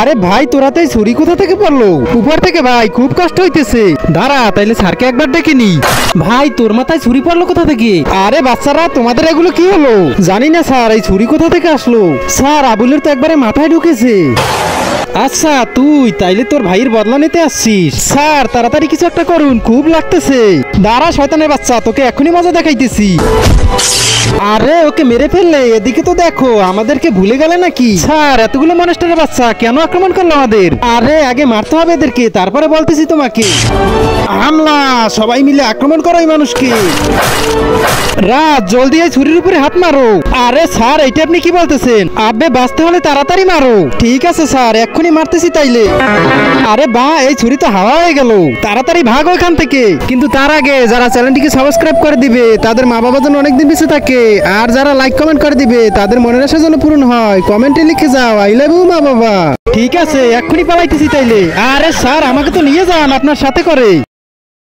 আরে ভাই তোরা তো এই ছুরি কোথা থেকে পড়লো? উপর থেকে ভাই, খুব কষ্ট হইতেছে। দাঁড়া তাইলে স্যারকে একবার ডেকে নি। ভাই তোর মাথায় ছুরি পড়লো কোথা থেকে? আরে বাচ্চারা তোমাদের এগুলো কি হলো? জানি না স্যার, এই ছুরি কোথা থেকে আসলো। স্যার আবুলের তো একবারে মাথায় ঢুকেছে। আচ্ছা তুই তাইলে তোর ভাইয়ের বদলা নিতে আসছিস? স্যার তাড়াতাড়ি কিছু একটা করুন, খুব লাগতেছে। দাঁড়া শয়তানের বাচ্চা, তোকে এখনই মজা দেখাইতেছি। আরে ওকে মেরে ফেললে, এদিকে তো দেখো, আমাদেরকে ভুলে গেলে নাকি? স্যার এতগুলো মনস্টারের বাচ্চা কেন আক্রমণ করলো আমাদের? আরে আগে মারতে হবে এদেরকে, তারপরে বলতেছি তোমাকে। হামলা, সবাই মিলে আক্রমণ করো এই মানুষকে। রাজ জলদি এই ছুরির উপরে হাত মারো। আরে স্যার এইটা আপনি কি বলতেছেন? আবে বাঁচতে হলে তাড়াতাড়ি মারো। ঠিক আছে স্যার, এক্ষুনি মারতেছি তাইলে। আরে বা, এই ছুরি তো হাওয়া হয়ে গেল। তাড়াতাড়ি ভাগো এখান থেকে। কিন্তু তার আগে যারা চ্যানেলটিকে সাবস্ক্রাইব করে দিবে তাদের মা বাবা যেন অনেকদিন বেঁচে থাকে, আর যারা লাইক কমেন্ট করে দিবে তাদের মনের আশা যেন পূরণ হয়, কমেন্টে লিখে যাও আই লাভ ইউ মা বাবা। ঠিক আছে এক্ষুনি পালাইতেছি তাইলে। আরে স্যার আমাকে তো নিয়ে যান আপনার সাথে করে।